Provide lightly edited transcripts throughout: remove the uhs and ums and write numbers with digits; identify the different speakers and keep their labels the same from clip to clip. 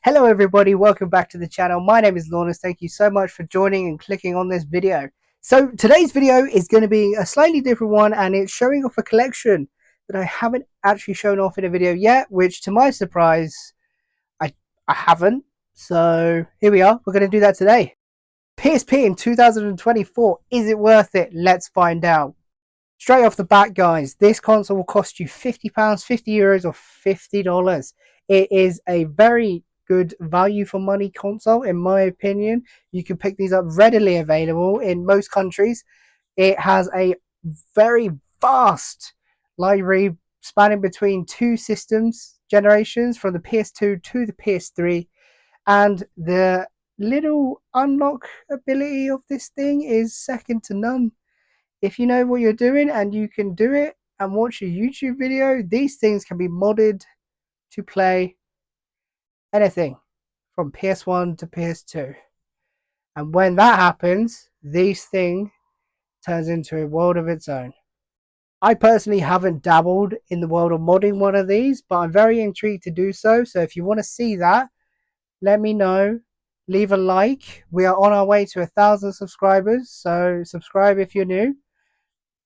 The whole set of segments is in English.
Speaker 1: Hello everybody, welcome back to the channel. My name is Lornas. Thank you so much for joining and clicking on this video. So today's video is going to be a slightly different one, and it's showing off a collection that I haven't actually shown off in a video yet, which to my surprise, I haven't. So here we are, we're going to do that today. PSP in 2024, is it worth it? Let's find out. Straight off the bat, guys, this console will cost you £50, €50 or $50. It is a very good value for money console, in my opinion. You can pick these up readily available in most countries. It has a very vast library spanning between two systems generations, from the PS2 to the PS3, and the little unlock ability of this thing is second to none. If you know what you're doing and you can do it and watch a YouTube video, these things can be modded to play anything from PS1 to PS2. And when that happens, this thing turns into a world of its own. I personally haven't dabbled in the world of modding one of these, but I'm very intrigued to do so. So if you want to see that, let me know. Leave a like. We are on our way to 1,000 subscribers, so subscribe if you're new.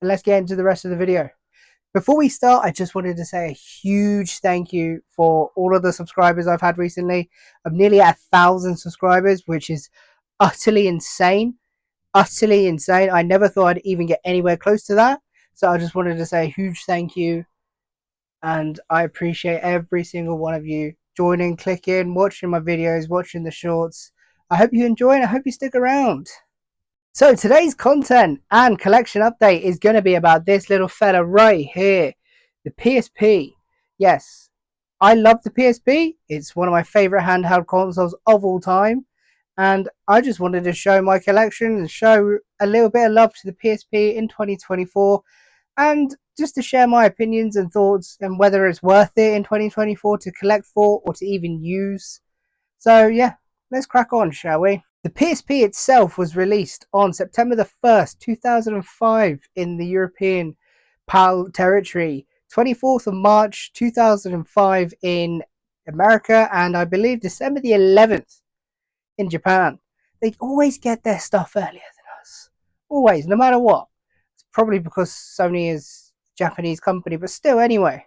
Speaker 1: And let's get into the rest of the video. Before we start, I just wanted to say a huge thank you for all of the subscribers I've had recently. I'm nearly at 1,000 subscribers, which is utterly insane. Utterly insane. I never thought I'd even get anywhere close to that. So I just wanted to say a huge thank you. And I appreciate every single one of you joining, clicking, watching my videos, watching the shorts. I hope you enjoy and I hope you stick around. So today's content and collection update is going to be about this little fella right here, the PSP. Yes, I love the PSP. It's one of my favorite handheld consoles of all time. And I just wanted to show my collection and show a little bit of love to the PSP in 2024. And just to share my opinions and thoughts and whether it's worth it in 2024 to collect for or to even use. So yeah, let's crack on, shall we? The PSP itself was released on September the 1st, 2005 in the European PAL territory, 24th of March 2005 in America, and I believe December the 11th in Japan. They always get their stuff earlier than us. Always, no matter what. It's probably because Sony is a Japanese company, but still, anyway.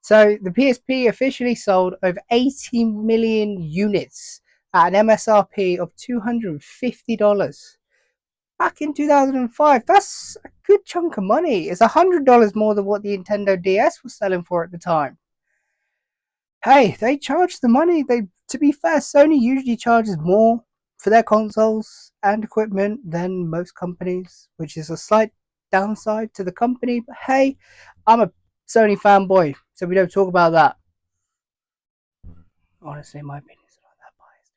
Speaker 1: So the PSP officially sold over 18 million units at an MSRP of $250. Back in 2005, that's a good chunk of money. It's $100 more than what the Nintendo DS was selling for at the time. Hey, they charge the money. To be fair, Sony usually charges more for their consoles and equipment than most companies, which is a slight downside to the company. But hey, I'm a Sony fanboy, so we don't talk about that. Honestly, my opinion is not that biased.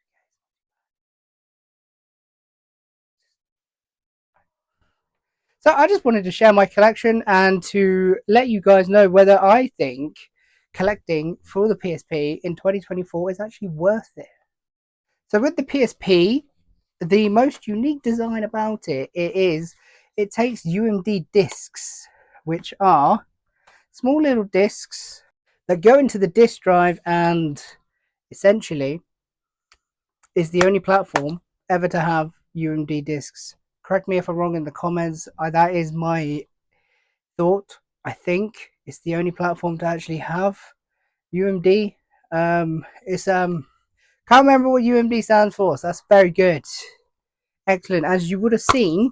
Speaker 1: So I just wanted to share my collection and to let you guys know whether I think collecting for the PSP in 2024 is actually worth it. So with the PSP, the most unique design about it takes UMD discs, which are small little discs that go into the disk drive and essentially is the only platform ever to have UMD discs. Correct me if I'm wrong in the comments. That is my thought. I think it's the only platform to actually have UMD. It's can't remember what UMD stands for, so that's very good. Excellent. As you would have seen,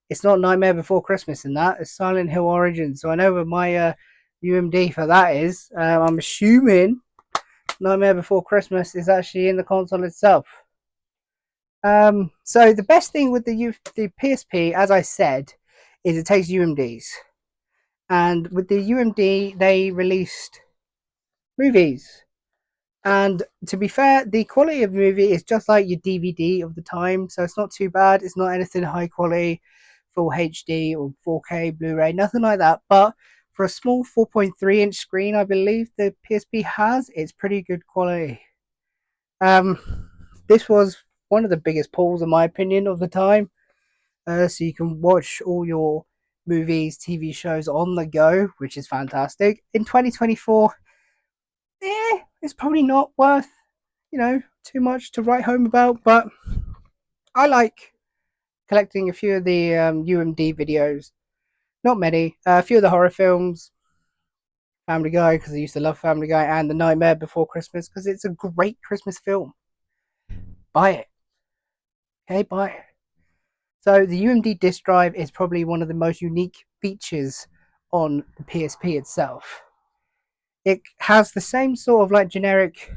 Speaker 1: it's not Nightmare Before Christmas in that. It's Silent Hill Origins. So I know what my UMD for that is. I'm assuming Nightmare Before Christmas is actually in the console itself. So the best thing with the PSP, as I said, is it takes UMDs. And with the UMD, they released movies. And to be fair, the quality of the movie is just like your DVD of the time. So it's not too bad. It's not anything high quality, full HD or 4K Blu-ray, nothing like that. But for a small 4.3-inch screen, I believe the PSP has, it's pretty good quality. This was one of the biggest pulls, in my opinion, of the time. So you can watch all your movies, TV shows on the go, which is fantastic. In 2024, it's probably not worth, too much to write home about, but I like collecting a few of the UMD videos. Not many. A few of the horror films, Family Guy, because I used to love Family Guy, and The Nightmare Before Christmas, because it's a great Christmas film. Buy it. Okay, buy it. So the UMD disk drive is probably one of the most unique features on the PSP itself. It has the same sort of like generic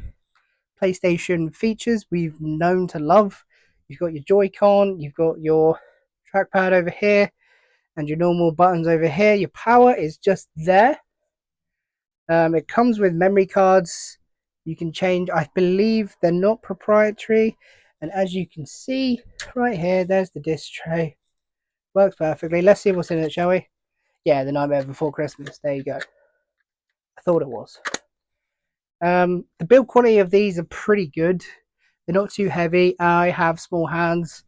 Speaker 1: PlayStation features we've known to love. You've got your Joy-Con, you've got your trackpad over here, and your normal buttons over here. Your power is just there. It comes with memory cards. You can change. I believe they're not proprietary. And as you can see right here, there's the disc tray. Works perfectly. Let's see what's in it, shall we? Yeah, The Nightmare Before Christmas. There you go. I thought it was. The build quality of these are pretty good. They're not too heavy. I have small hands,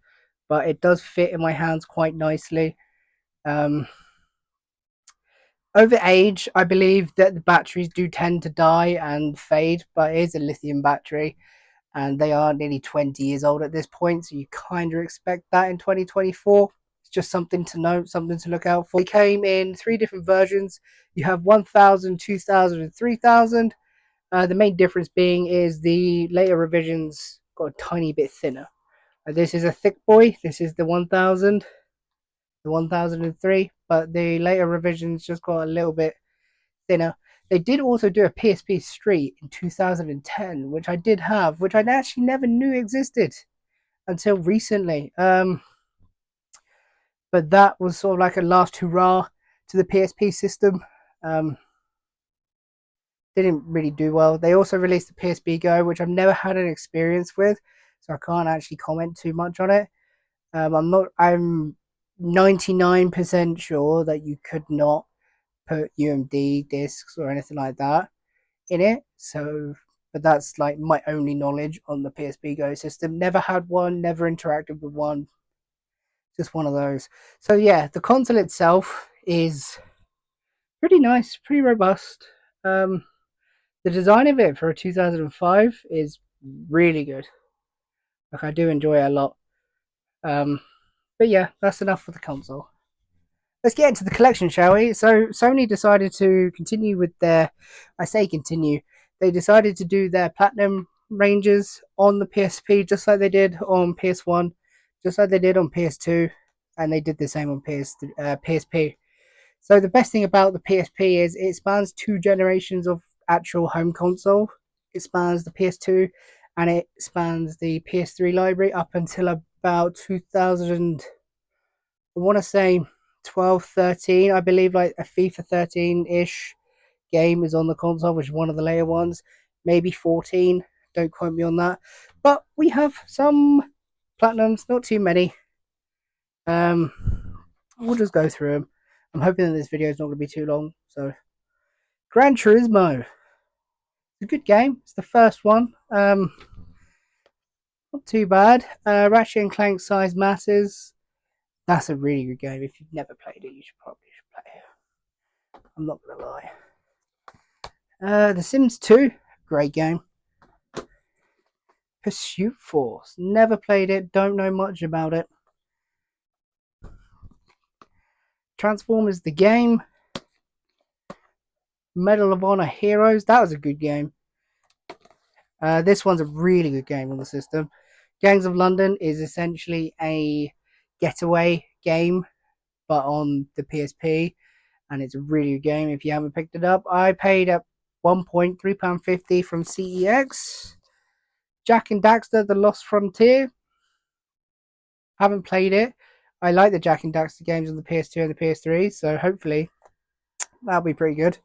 Speaker 1: but it does fit in my hands quite nicely. Over age, I believe that the batteries do tend to die and fade, but it is a lithium battery, and they are nearly 20 years old at this point, so you kind of expect that in 2024. It's just something to note, something to look out for. They came in 3 different versions. You have 1000, 2000, and 3000. The main difference being is the later revisions got a tiny bit thinner. This is a thick boy. This is the 1000, the 1003, but the later revisions just got a little bit thinner. They did also do a PSP Street in 2010, which I did have, which I actually never knew existed until recently. But that was sort of like a last hurrah to the PSP system. Didn't really do well. They also released the PSP Go, which I've never had an experience with, so I can't actually comment too much on it. I'm 99% sure that you could not put UMD discs or anything like that in it. So, but that's like my only knowledge on the PSP Go system. Never had one, never interacted with one. Just one of those. So yeah, the console itself is pretty nice, pretty robust. The design of it for a 2005 is really good. Like, I do enjoy it a lot. But yeah, that's enough for the console. Let's get into the collection, shall we? So Sony decided to continue with their, I say continue, they decided to do their platinum ranges on the PSP, just like they did on PS1, just like they did on PS2, and they did the same on PSP. So the best thing about the PSP is it spans 2 generations of actual home console. It spans the PS2 and it spans the PS3 library up until about 2000, I want to say 12, 13. I believe like a FIFA 13-ish game is on the console, which is one of the later ones. Maybe 14. Don't quote me on that. But we have some platinums, not too many. We'll just go through them. I'm hoping that this video is not going to be too long. So, Gran Turismo. It's a good game. It's the first one. Not too bad. Ratchet and Clank Size Matters. That's a really good game. If you've never played it, you should probably play it. I'm not going to lie. The Sims 2. Great game. Pursuit Force. Never played it. Don't know much about it. Transformers the game. Medal of Honor Heroes. That was a good game. This one's a really good game on the system. Gangs of London is essentially a getaway game, but on the PSP, and it's a really good game. If you haven't picked it up, I paid at one point £3.50 from CEX. Jak and Daxter: The Lost Frontier. Haven't played it. I like the Jak and Daxter games on the PS2 and the PS3, so hopefully that'll be pretty good.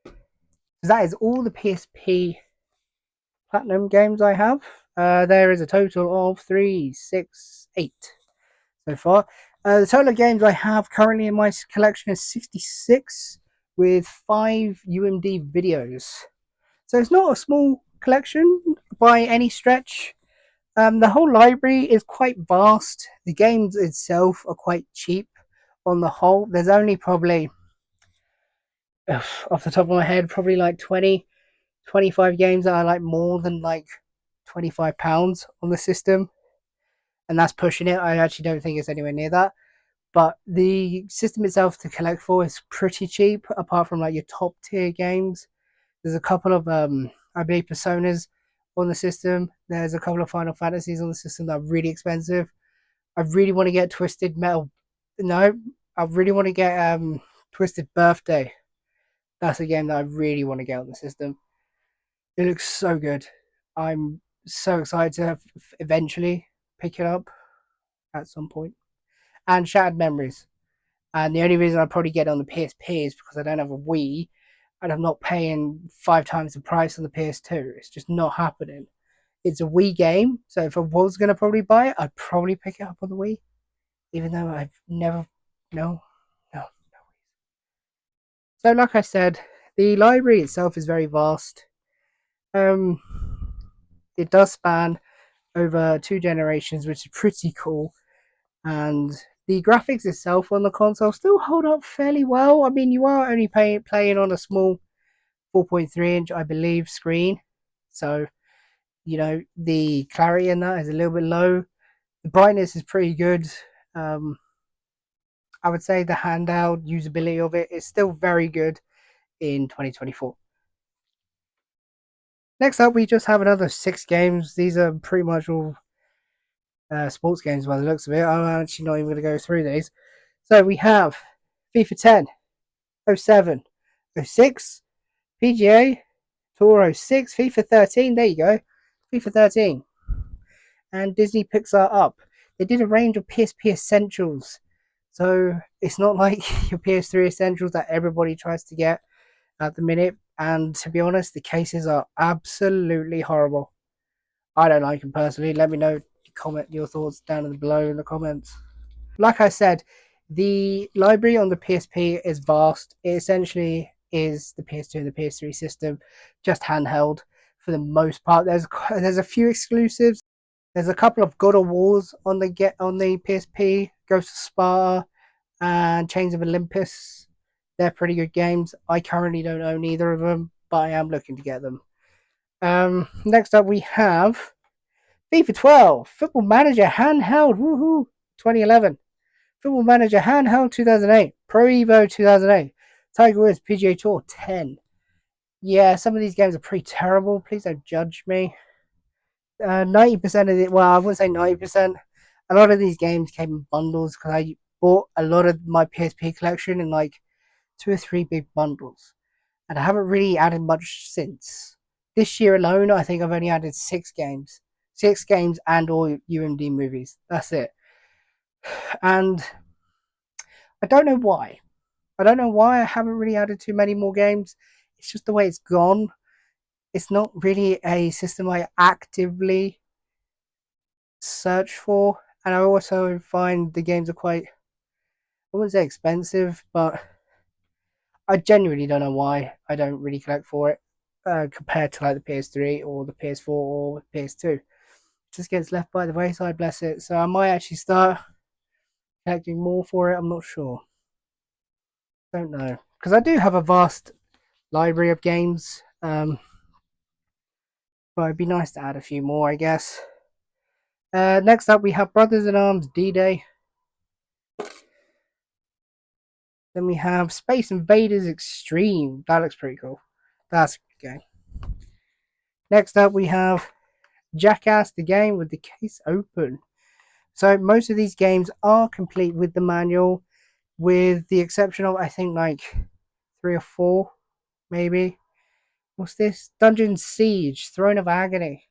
Speaker 1: So that is all the PSP Platinum games I have. There is a total of 3, 6, 8 so far. The total of games I have currently in my collection is 66 with 5 UMD videos. So it's not a small collection by any stretch. The whole library is quite vast. The games itself are quite cheap on the whole. There's only probably, off the top of my head, probably like 20, 25 games that are like more than like £25 on the system, and that's pushing it. I actually don't think it's anywhere near that. But the system itself to collect for is pretty cheap, apart from like your top tier games. There's a couple of I believe Personas on the system. There's a couple of Final Fantasies on the system that are really expensive. I really want to get Twisted Metal. No, I really want to get Twisted Birthday. That's a game that I really want to get on the system. It looks so good. I'm so excited to eventually pick it up at some point. And Shattered Memories. And the only reason I probably get it on the PSP is because I don't have a Wii and I'm not paying 5 times the price on the PS2. It's just not happening. It's a Wii game, so if I was going to probably buy it, I'd probably pick it up on the Wii, even though I've never. No. So, like I said, the library itself is very vast. Um, it does span over 2 generations, which is pretty cool. And the graphics itself on the console still hold up fairly well. I mean, you are only playing on a small 4.3-inch, I believe, screen. So, the clarity in that is a little bit low. The brightness is pretty good. I would say the handheld usability of it is still very good in 2024. Next up, we just have another 6 games. These are pretty much all sports games by the looks of it. I'm actually not even going to go through these. So we have FIFA 10, 07, 06, PGA Tour 06, FIFA 13. There you go, FIFA 13. And Disney Pixar Up. They did a range of PSP essentials. So it's not like your PS3 essentials that everybody tries to get at the minute. And to be honest, the cases are absolutely horrible. I don't like them personally. Let me know, comment your thoughts down below in the comments. Like I said, the library on the PSP is vast. It essentially is the PS2 and the PS3 system, just handheld for the most part. There's a few exclusives. There's a couple of God of Wars on the PSP, Ghost of Sparta, and Chains of Olympus. They're pretty good games. I currently don't own either of them, but I am looking to get them. Next up, we have FIFA 12, Football Manager Handheld, woohoo, 2011. Football Manager Handheld 2008, Pro Evo 2008, Tiger Woods PGA Tour 10. Yeah, some of these games are pretty terrible. Please don't judge me. 90% of it, well, I wouldn't say 90%. A lot of these games came in bundles because I bought a lot of my PSP collection in like 2 or 3 big bundles. And I haven't really added much since. This year alone, I think I've only added 6 games. 6 games and all UMD movies. That's it. And I don't know why. I don't know why I haven't really added too many more games. It's just the way it's gone. It's not really a system I actively search for. And I also find the games are quite, I wouldn't say expensive, but I genuinely don't know why I don't really collect for it compared to like the PS3 or the PS4 or PS2. It just gets left by the wayside, bless it. So I might actually start collecting more for it. I'm not sure. Don't know. Because I do have a vast library of games. But it'd be nice to add a few more, I guess. Next up, we have Brothers in Arms D-Day. Then we have Space Invaders Extreme. That looks pretty cool. That's a good game. Next up, we have Jackass the game with the case open. So most of these games are complete with the manual, with the exception of, I think, like 3 or 4, maybe. What's this? Dungeon Siege, Throne of Agony.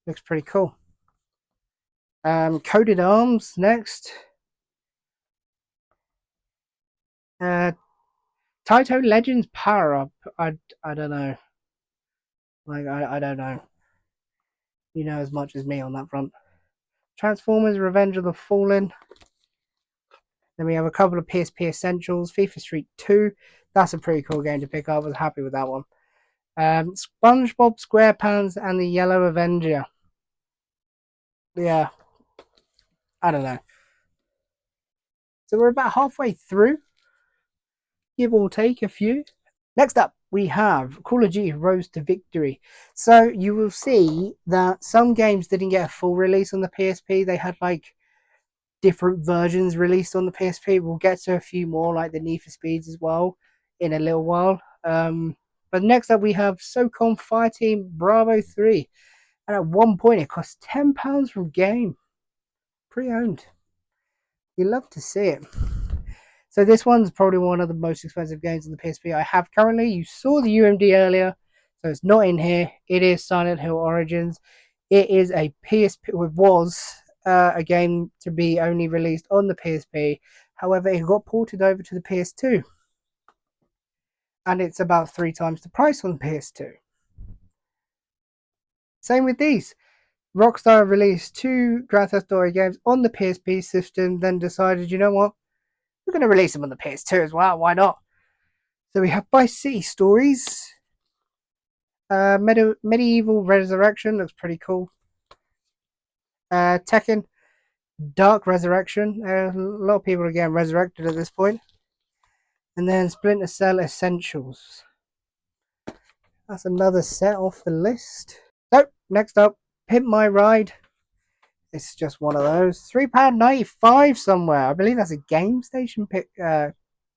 Speaker 1: Looks pretty cool. Coded Arms next. Taito Legends Power Up. I don't know. Like I don't know. You know as much as me on that front. Transformers Revenge of the Fallen. Then we have a couple of PSP Essentials. FIFA Street 2. That's a pretty cool game to pick up. I was happy with that one. SpongeBob SquarePants and the Yellow Avenger. Yeah. I don't know. So we're about halfway through. Give or take a few. Next up, we have Call of Duty Road to Victory. So you will see that some games didn't get a full release on the PSP. They had like different versions released on the PSP. We'll get to a few more, like the Need for Speeds as well, in a little while. But next up, we have SOCOM Fireteam Bravo 3. And at one point, it cost £10 from game. Pre-owned. You love to see it. So this one's probably one of the most expensive games on the PSP I have currently. You saw the UMD earlier, so it's not in here. It is Silent Hill Origins. It is a PSP, it was a game to be only released on the PSP. However, it got ported over to the PS2. And it's about 3 times the price on the PS2. Same with these. Rockstar released 2 Grand Theft Auto games on the PSP system, then decided, you know what? We're going to release them on the PS2 as well. Why not? So we have Vice City Stories. Medieval Resurrection looks pretty cool. Tekken Dark Resurrection. A lot of people are getting resurrected at this point. And then Splinter Cell Essentials. That's another set off the list. So, next up, Pimp My Ride. It's just one of those. £3.95 somewhere. I believe that's a Game Station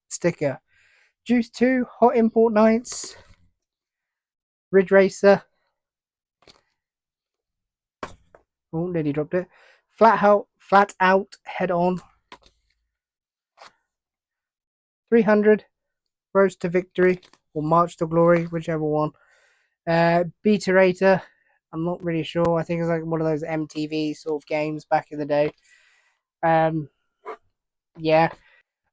Speaker 1: sticker. Juice 2, Hot Import Nights, Ridge Racer. Oh, nearly dropped it. Flat Out Head On. 300, Road to Victory, or March to Glory, whichever one. Beaterator. I'm not really sure. I think it's like one of those MTV sort of games back in the day. Yeah.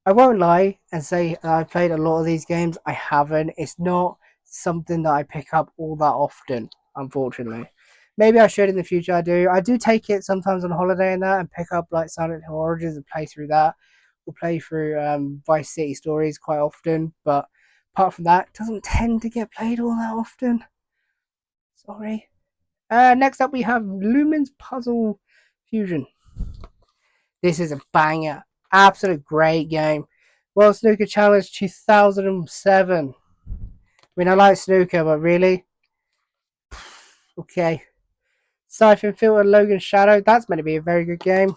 Speaker 1: I won't lie and say I've played a lot of these games. I haven't. It's not something that I pick up all that often, unfortunately. Maybe I should in the future. I do take it sometimes on holiday and that, and pick up like Silent Hill Origins and play through that. We'll play through Vice City Stories quite often, but apart from that, it doesn't tend to get played all that often. Sorry. Next up, we have Lumen's Puzzle Fusion. This is a banger. Absolute great game. World Snooker Challenge 2007. I mean, I like snooker, but really? Okay. Siphon Filter Logan Shadow. That's meant to be a very good game.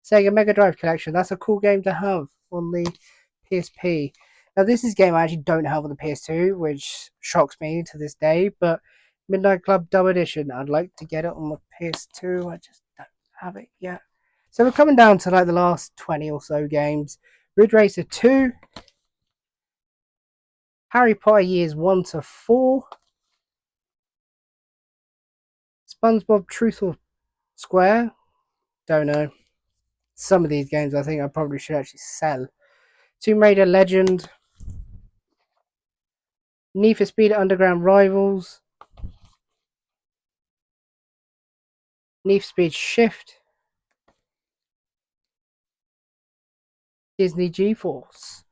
Speaker 1: Sega Mega Drive Collection. That's a cool game to have on the PSP. Now, this is a game I actually don't have on the PS2, which shocks me to this day, but Midnight Club Dub Edition. I'd like to get it on the PS2. I just don't have it yet. So we're coming down to like the last 20 or so games. Ridge Racer 2. Harry Potter Years 1 to 4. SpongeBob Truth or Square. Don't know. Some of these games I think I probably should actually sell. Tomb Raider Legend. Need for Speed Underground Rivals. Need for Speed Shift. Disney GeForce.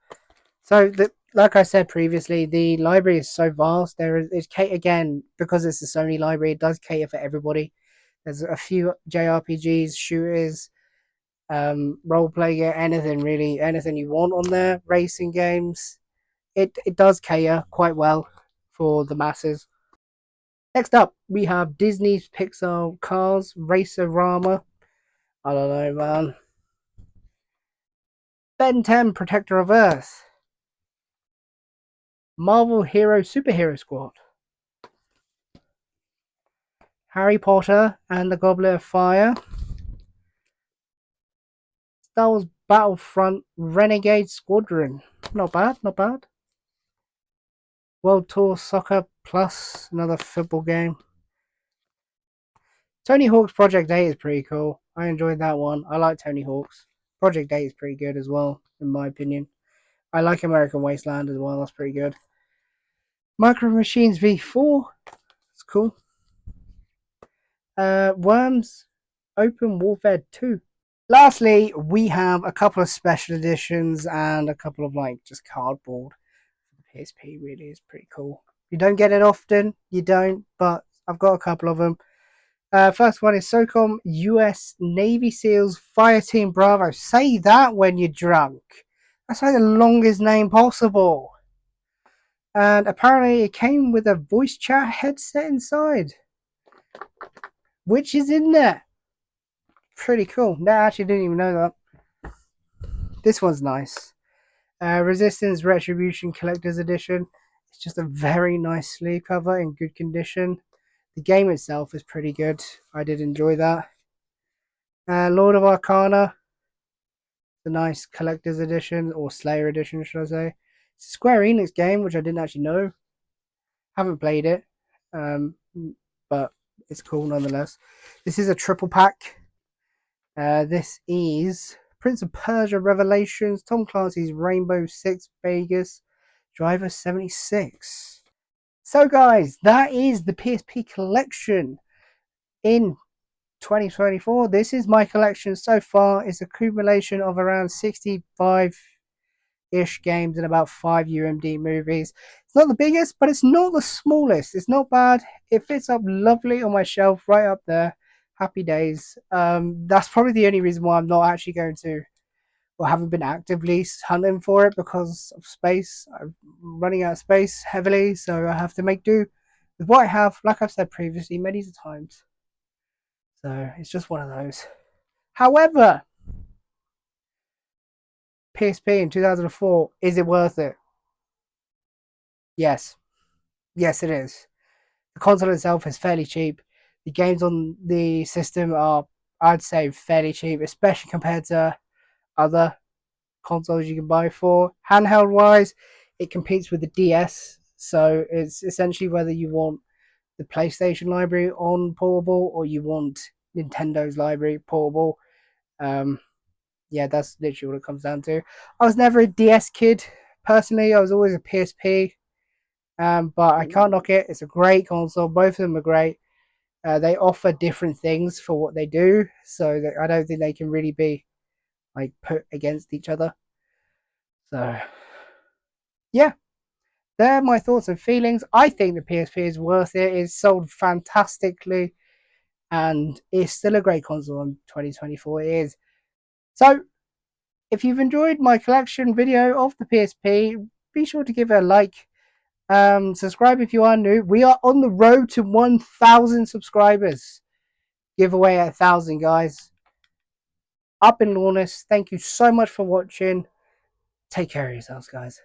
Speaker 1: So, like I said previously, the library is so vast. Again, because it's a Sony library, it does cater for everybody. There's a few JRPGs, shooters, role-play game, anything you want on there, racing games. It does cater quite well for the masses. Next up, we have Disney's Pixar Cars Racer-Rama. I don't know, man. Ben 10 Protector of Earth. Marvel Hero Superhero Squad. Harry Potter and the Goblet of Fire. Star Wars Battlefront Renegade Squadron. Not bad, not bad. World Tour Soccer Plus, another football game. Tony Hawk's Project 8 is pretty cool. I enjoyed that one. I like Tony Hawk's. Project 8 is pretty good as well, in my opinion. I like American Wasteland as well. That's pretty good. Micro Machines V4. It's cool. Worms Open Warfare 2. Lastly, we have a couple of special editions and a couple of like just cardboard. The PSP really is pretty cool. You don't get it often, you don't, but I've got a couple of them. First one is SOCOM US Navy SEALs Fireteam Bravo. Say that when you're drunk. That's like the longest name possible. And apparently it came with a voice chat headset inside, which is in there. Pretty cool. No, I actually didn't even know that. This one's nice. Resistance Retribution Collector's Edition. It's just a very nice sleeve cover in good condition. The game itself is pretty good. I did enjoy that. Lord of Arcana, the nice collector's edition, or Slayer edition, should I say. It's a Square Enix game, which I didn't actually know. Haven't played it, um, but it's cool nonetheless. This is a triple pack. This is Prince of Persia Revelations, Tom Clancy's Rainbow Six Vegas, Driver 76. So, guys, that is the PSP collection in 2024. This is my collection so far. It's accumulation of around 65 ish games and about 5 UMD movies. It's not the biggest, but it's not the smallest. It's not bad. It fits up lovely on my shelf, right up there. Happy days. That's probably the only reason why I'm not actually going to, or haven't been actively hunting for it, because of space. I'm running out of space heavily, so I have to make do with what I have, like I've said previously many times. So it's just one of those. However, PSP in 2004, is it worth it? Yes. Yes, it is. The console itself is fairly cheap. The games on the system are, I'd say, fairly cheap, especially compared to other consoles you can buy for. Handheld wise, it competes with the DS, so it's essentially whether you want the PlayStation library on portable or you want Nintendo's library portable. Um, yeah, that's literally what it comes down to. I was never a DS kid personally. I was always a PSP, but I can't knock it. It's a great console. Both of them are great. They offer different things for what they do, so that I don't think they can really be like put against each other. So yeah, they're my thoughts and feelings. I think the PSP is worth it. It's sold fantastically, and it's still a great console in 2024. It is. So if you've enjoyed my collection video of the PSP, be sure to give it a like. Subscribe if you are new. We are on the road to 1,000 subscribers. Giveaway at 1,000, guys. Up in Lawless. Thank you so much for watching. Take care of yourselves, guys.